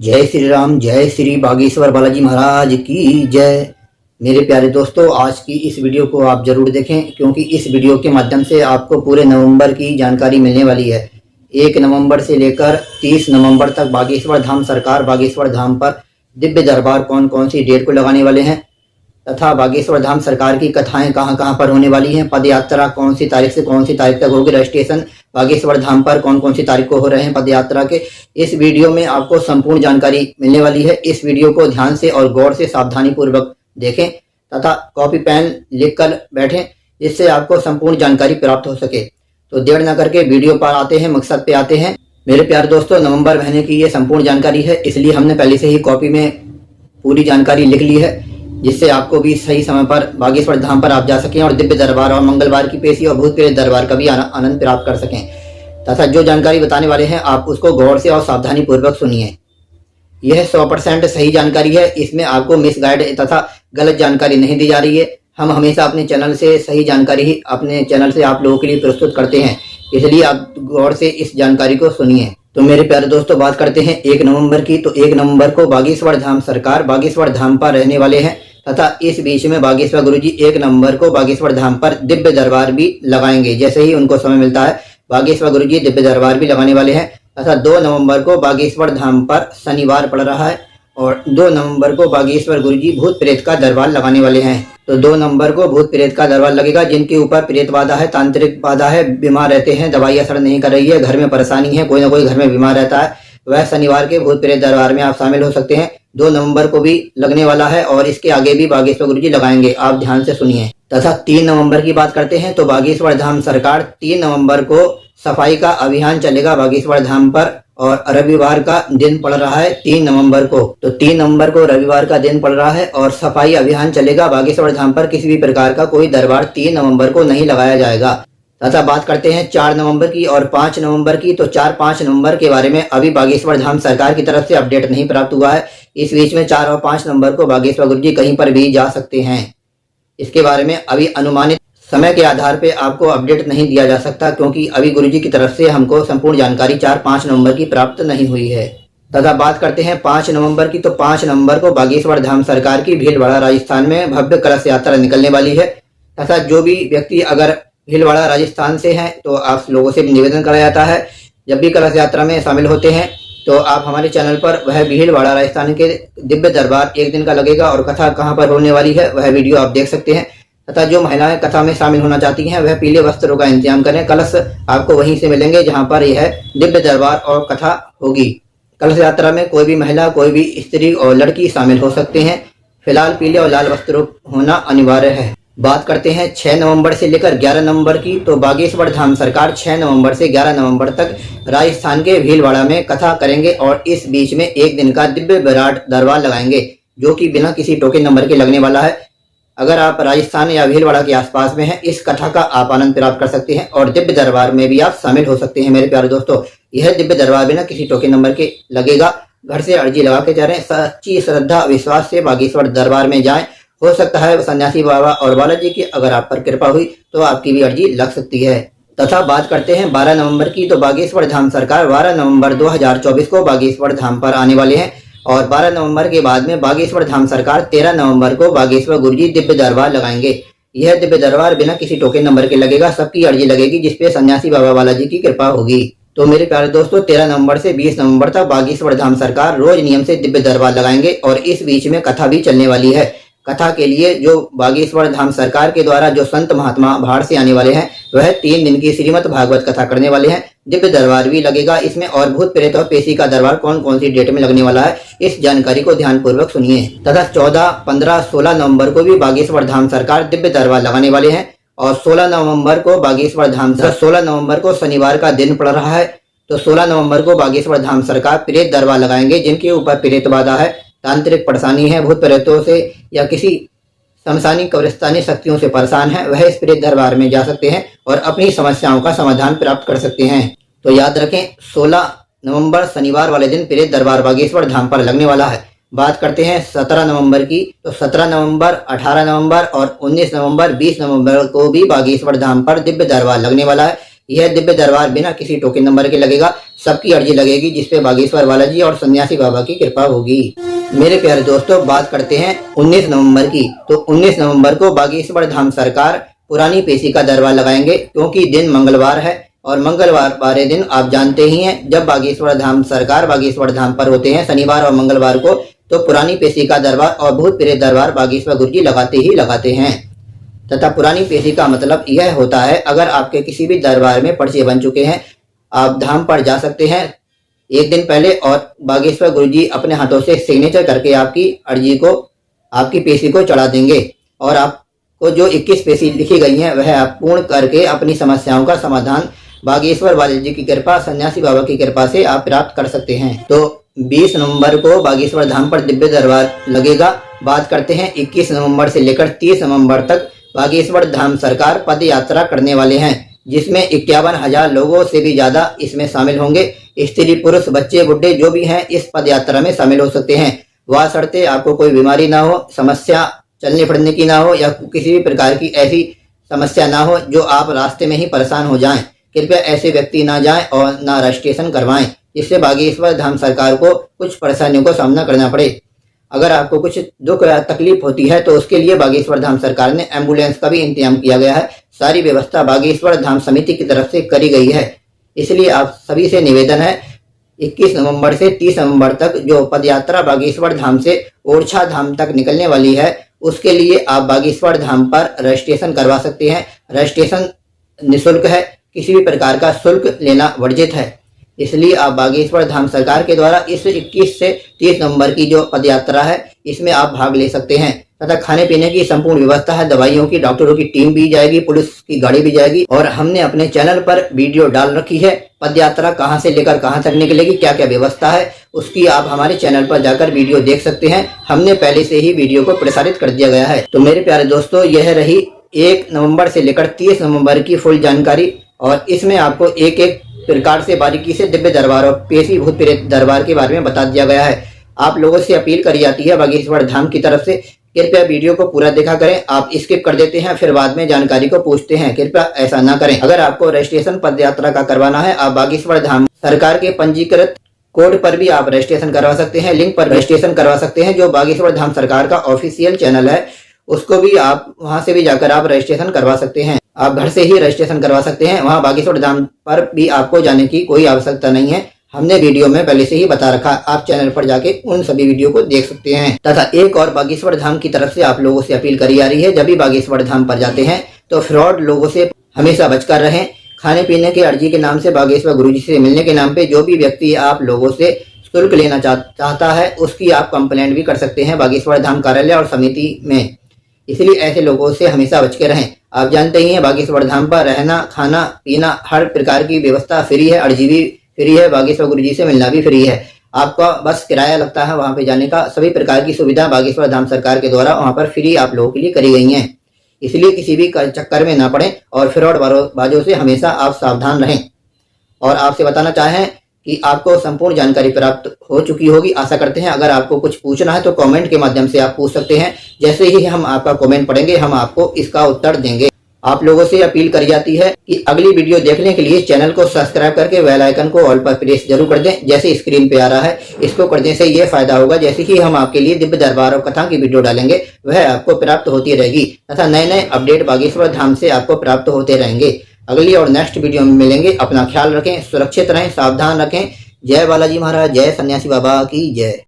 जय श्री राम, जय श्री बागेश्वर बालाजी महाराज की जय। मेरे प्यारे दोस्तों, आज की इस वीडियो को आप जरूर देखें क्योंकि इस वीडियो के माध्यम से आपको पूरे नवंबर की जानकारी मिलने वाली है। 1 नवंबर से लेकर 30 नवंबर तक बागेश्वर धाम सरकार बागेश्वर धाम पर दिव्य दरबार कौन कौन सी डेट को लगाने वाले हैं तथा बागेश्वर धाम सरकार की कथाएं कहां कहां पर होने वाली हैं, पद यात्रा कौन सी तारीख से कौन सी तारीख तक होगी, रजिस्ट्रेशन बागेश्वर धाम पर कौन कौन सी तारीख को हो रहे हैं पद यात्रा के, इस वीडियो में आपको संपूर्ण जानकारी मिलने वाली है। इस वीडियो को ध्यान से और गौर से सावधानी पूर्वक देखें तथा कॉपी पेन लिख कर बैठें जिससे आपको संपूर्ण जानकारी प्राप्त हो सके। तो देर न करके वीडियो पर आते हैं, मकसद पे आते हैं। मेरे प्यारे दोस्तों, नवंबर महीने की ये संपूर्ण जानकारी है, इसलिए हमने पहले से ही कॉपी में पूरी जानकारी लिख ली है जिससे आपको भी सही समय पर बागेश्वर धाम पर आप जा सकें और दिव्य दरबार और मंगलवार की पेशी और भूत प्रेत दरबार का भी आनंद प्राप्त कर सकें। तथा जो जानकारी बताने वाले हैं आप उसको गौर से और सावधानी पूर्वक सुनिए। यह 100% सही जानकारी है, इसमें आपको मिसगाइड तथा गलत जानकारी नहीं दी जा रही है। हम हमेशा अपने चैनल से सही जानकारी ही अपने चैनल से आप लोगों के लिए प्रस्तुत करते हैं, इसलिए आप गौर से इस जानकारी को सुनिए। तो मेरे प्यारे दोस्तों, बात करते हैं 1 नवंबर की। तो 1 नवंबर को बागेश्वर धाम सरकार बागेश्वर धाम पर रहने वाले हैं तथा इस बीच में बागेश्वर गुरुजी 1 नवंबर को बागेश्वर धाम पर दिव्य दरबार भी लगाएंगे। जैसे ही उनको समय मिलता है बागेश्वर गुरुजी दिव्य दरबार भी लगाने वाले हैं। तथा 2 नवंबर को बागेश्वर धाम पर शनिवार पड़ रहा है और 2 नवंबर को बागेश्वर गुरुजी भूत प्रेत का दरबार लगाने वाले हैं। तो 2 नवंबर को भूत प्रेत का दरबार लगेगा। जिनके ऊपर प्रेत बाधा है, तांत्रिक बाधा है, बीमार रहते हैं, दवाई असर नहीं कर रही है, घर में परेशानी है, कोई ना कोई घर में बीमार रहता है, वह शनिवार के भूत प्रेत दरबार में आप शामिल हो सकते हैं। 2 नवंबर को भी लगने वाला है और इसके आगे भी बागेश्वर गुरुजी लगाएंगे, आप ध्यान से सुनिए। तथा 3 नवंबर की बात करते हैं तो बागेश्वर धाम सरकार 3 नवंबर को सफाई का अभियान चलेगा बागेश्वर धाम पर और रविवार का दिन पड़ रहा है 3 नवंबर को। तो 3 नवंबर को रविवार का दिन पड़ रहा है और सफाई अभियान चलेगा बागेश्वर धाम पर। किसी भी प्रकार का कोई दरबार 3 नवंबर को नहीं लगाया जाएगा। तथा बात करते हैं 4 नवंबर की और 5 नवंबर की। तो 4-5 नवंबर के बारे में अभी बागेश्वर धाम सरकार की तरफ से अपडेट नहीं प्राप्त हुआ है। इस बीच में 4 और 5 नवंबर को बागेश्वर गुरुजी कहीं पर भी जा सकते हैं। इसके बारे में अभी अनुमानित समय के आधार पे आपको अपडेट नहीं दिया जा सकता क्योंकि अभी गुरुजी की तरफ से हमको संपूर्ण जानकारी 4-5 नवंबर की प्राप्त नहीं हुई है। तथा बात करते हैं 5 नवंबर की। तो 5 नवंबर को बागेश्वर धाम सरकार की भीलवाड़ा राजस्थान में भव्य कलश यात्रा निकलने वाली है। तथा जो भी व्यक्ति अगर भीलवाड़ा राजस्थान से हैं तो आप लोगों से निवेदन करा जाता है, जब भी कलश यात्रा में शामिल होते हैं तो आप हमारे चैनल पर वह भीलवाड़ा राजस्थान के दिव्य दरबार 1 दिन का लगेगा और कथा कहां पर होने वाली है वह वीडियो आप देख सकते हैं। तथा जो महिलाएं कथा में शामिल होना चाहती हैं वह पीले वस्त्रों का इंतजाम करें। कलश आपको वहीं से मिलेंगे जहां पर यह दिव्य दरबार और कथा होगी। कलश यात्रा में कोई भी महिला, कोई भी स्त्री और लड़की शामिल हो सकते हैं। फिलहाल पीले और लाल वस्त्रों होना अनिवार्य है। बात करते हैं 6 नवंबर से लेकर 11 नवंबर की। तो बागेश्वर धाम सरकार 6 नवंबर से 11 नवंबर तक राजस्थान के भीलवाड़ा में कथा करेंगे और इस बीच में 1 दिन का दिव्य विराट दरबार लगाएंगे जो कि बिना किसी टोकन नंबर के लगने वाला है। अगर आप राजस्थान या भीलवाड़ा के आसपास में हैं, इस कथा का आप आनंद प्राप्त कर सकते हैं और दिव्य दरबार में भी आप शामिल हो सकते हैं। मेरे प्यारे दोस्तों, यह दिव्य दरबार बिना किसी टोकन नंबर के लगेगा। घर से अर्जी लगा के जा रहे हैं, सच्ची श्रद्धा विश्वास से बागेश्वर दरबार में जाएं। हो सकता है सन्यासी बाबा और बालाजी की अगर आप पर कृपा हुई तो आपकी भी अर्जी लग सकती है। तथा बात करते हैं 12 नवंबर की। तो बागेश्वर धाम सरकार 12 नवंबर 2024 को बागेश्वर धाम पर आने वाले हैं और 12 नवंबर के बाद में बागेश्वर धाम सरकार 13 नवंबर को बागेश्वर गुरुजी दिव्य दरबार लगाएंगे। यह दिव्य दरबार बिना किसी टोकन नंबर के लगेगा, सबकी अर्जी लगेगी जिसपे सन्यासी बाबा बालाजी की कृपा होगी। तो मेरे प्यारे दोस्तों, 13 नवंबर से 20 नवंबर तक बागेश्वर धाम सरकार रोज नियम से दिव्य दरबार लगाएंगे और इस बीच में कथा भी चलने वाली है। कथा के लिए जो बागेश्वर धाम सरकार के द्वारा जो संत महात्मा बाहर से आने वाले हैं वह 3 दिन की श्रीमद् भागवत कथा करने वाले हैं। दिव्य दरबार भी लगेगा इसमें और भूत प्रेत और पेशी का दरबार कौन कौन सी डेट में लगने वाला है इस जानकारी को ध्यान पूर्वक सुनिए। तथा 14, 15, 16 नवंबर को भी बागेश्वर धाम सरकार दिव्य दरबार लगाने वाले हैं और 16 नवंबर को बागेश्वर धाम 16 नवंबर को शनिवार का दिन पड़ रहा है। तो 16 नवंबर को बागेश्वर धाम सरकार प्रेत दरबार लगाएंगे। जिनके ऊपर प्रेत बाधा है, तांत्रिक परेशानी है, भूत प्रेतों से या किसी शमशानी कब्रिस्तानी शक्तियों से परेशान है, वह इस प्रेत दरबार में जा सकते हैं और अपनी समस्याओं का समाधान प्राप्त कर सकते हैं। तो याद रखें 16 नवंबर शनिवार वाले दिन प्रेत दरबार बागेश्वर धाम पर लगने वाला है। बात करते हैं 17 नवंबर की। तो 17 नवंबर, 18 नवंबर और 19 नवंबर, 20 नवंबर को भी बागेश्वर धाम पर दिव्य दरबार लगने वाला है। यह दिव्य दरबार बिना किसी टोकन नंबर के लगेगा। सबकी अर्जी लगेगी जिसपे बागेश्वर बालाजी और सन्यासी बाबा की कृपा होगी। मेरे प्यारे दोस्तों, बात करते हैं 19 नवंबर की। तो 19 नवंबर को बागेश्वर धाम सरकार पुरानी पेशी का दरबार लगाएंगे, क्योंकि दिन मंगलवार है और मंगलवार वाले दिन आप जानते ही हैं, जब बागेश्वर धाम सरकार बागेश्वर धाम पर होते हैं शनिवार और मंगलवार को, तो पुरानी पेशी का दरबार और भूत प्रेत दरबार बागेश्वर गुरुजी लगाते ही लगाते हैं। तथा पुरानी पेशी का मतलब यह होता है, अगर आपके किसी भी दरबार में पर्चे बन चुके हैं, आप धाम पर जा सकते हैं एक दिन पहले और बागेश्वर गुरुजी अपने हाथों से सिग्नेचर करके आपकी अर्जी को, आपकी पेशी को चढ़ा देंगे और आपको जो 21 पेशी लिखी गई हैं वह आप पूर्ण करके अपनी समस्याओं का समाधान बागेश्वर बालाजी की कृपा, सन्यासी बाबा की कृपा से आप प्राप्त कर सकते हैं। तो 20 नवंबर को बागेश्वर धाम पर दिव्य दरबार लगेगा। बात करते हैं 21 नवंबर से लेकर 30 नवंबर तक बागेश्वर धाम सरकार पद यात्रा करने वाले हैं, जिसमें 51,000 लोगों से भी ज्यादा इसमें शामिल होंगे। स्त्री पुरुष बच्चे बुढ़े जो भी हैं इस पद यात्रा में शामिल हो सकते हैं। वह शर्तें आपको कोई बीमारी ना हो, समस्या चलने फिरने की ना हो या किसी भी प्रकार की ऐसी समस्या ना हो जो आप रास्ते में ही परेशान हो जाएं। कृपया ऐसे व्यक्ति ना जाएं और ना रजिस्ट्रेशन करवाएं, जिससे बागेश्वर धाम सरकार को कुछ परेशानियों का सामना करना पड़े। अगर आपको कुछ दुख या तकलीफ होती है तो उसके लिए बागेश्वर धाम सरकार ने एम्बुलेंस का भी इंतजाम किया गया है। सारी व्यवस्था बागेश्वर धाम समिति की तरफ से करी गई है। इसलिए आप सभी से निवेदन है, 21 नवंबर से 30 नवंबर तक जो पदयात्रा बागेश्वर धाम से ओरछा धाम तक निकलने वाली है, उसके लिए आप बागेश्वर धाम पर रजिस्ट्रेशन करवा सकते हैं। रजिस्ट्रेशन निःशुल्क है, किसी भी प्रकार का शुल्क लेना वर्जित है। इसलिए आप बागेश्वर धाम सरकार के द्वारा इस 21 से 30 नवंबर की जो पदयात्रा है इसमें आप भाग ले सकते हैं। तथा खाने पीने की संपूर्ण व्यवस्था है, दवाइयों की, डॉक्टरों की टीम भी जाएगी, पुलिस की गाड़ी भी जाएगी। और हमने अपने चैनल पर वीडियो डाल रखी है, पदयात्रा कहां से लेकर कहां तक निकलेगी, क्या क्या व्यवस्था है, उसकी आप हमारे चैनल पर जाकर वीडियो देख सकते हैं। हमने पहले से ही वीडियो को प्रसारित कर दिया गया है। तो मेरे प्यारे दोस्तों, यह रही 1 नवंबर से लेकर 30 नवंबर की फुल जानकारी, और इसमें आपको एक एक प्रकार से बारीकी से दिव्य दरबार और पेशी भूत प्रेत दरबार के बारे में बता दिया गया है। आप लोगों से अपील करी जाती है बागेश्वर धाम की तरफ से, कृपया वीडियो को पूरा देखा करें। आप स्किप कर देते हैं फिर बाद में जानकारी को पूछते हैं, कृपया ऐसा ना करें। अगर आपको रजिस्ट्रेशन पदयात्रा का करवाना है, आप बागेश्वर धाम सरकार के पंजीकृत कोड पर भी आप रजिस्ट्रेशन करवा सकते हैं, लिंक पर रजिस्ट्रेशन करवा सकते हैं। जो बागेश्वर धाम सरकार का ऑफिशियल चैनल है उसको भी आप वहां से भी जाकर आप रजिस्ट्रेशन करवा सकते हैं। आप घर से ही रजिस्ट्रेशन करवा सकते हैं, वहां बागेश्वर धाम पर भी आपको जाने की कोई आवश्यकता नहीं है। हमने वीडियो में पहले से ही बता रखा, आप चैनल पर जाके उन सभी वीडियो को देख सकते हैं। तथा एक और बागेश्वर धाम की तरफ से आप लोगों से अपील करी जा रही है, जब भी बागेश्वर धाम पर जाते हैं तो फ्रॉड लोगों से हमेशा बचकर रहें। खाने पीने के अर्जी के नाम से, बागेश्वर गुरुजी से मिलने के नाम पे जो भी व्यक्ति आप लोगों से शुल्क लेना चाहता है उसकी आप कंप्लेंट भी कर सकते हैं बागेश्वर धाम कार्यालय और समिति में। इसलिए ऐसे लोगों से हमेशा बच के रहें। आप जानते ही हैं बागेश्वर धाम पर रहना, खाना पीना हर प्रकार की व्यवस्था फ्री है, अर्जी भी फ्री है, बागेश्वर गुरुजी से मिलना भी फ्री है। आपका बस किराया लगता है वहां पे जाने का। सभी प्रकार की सुविधा बागेश्वर धाम सरकार के द्वारा वहां पर फ्री आप लोगों के लिए करी गई हैं। इसलिए किसी भी चक्कर में ना पड़े और फ्रॉड बाजों से हमेशा आप सावधान रहें। और आपसे बताना चाहें कि आपको संपूर्ण जानकारी प्राप्त हो चुकी होगी, आशा करते हैं। अगर आपको कुछ पूछना है तो कमेंट के माध्यम से आप पूछ सकते हैं। जैसे ही हम आपका कमेंट पढ़ेंगे हम आपको इसका उत्तर देंगे। आप लोगों से अपील करी जाती है कि अगली वीडियो देखने के लिए चैनल को सब्सक्राइब करके बेल आइकन को ऑल पर प्रेस जरूर कर दें। जैसे स्क्रीन पे आ रहा है, इसको करने से ये फायदा होगा, जैसे कि हम आपके लिए दिव्य दरबार और कथा की वीडियो डालेंगे वह आपको प्राप्त होती रहेगी तथा नए नए अपडेट बागेश्वर धाम से आपको प्राप्त होते रहेंगे। अगली और नेक्स्ट वीडियो में मिलेंगे। अपना ख्याल रखें, सुरक्षित रहें, सावधान रखें। जय बालाजी महाराज, जय सन्यासी बाबा की जय।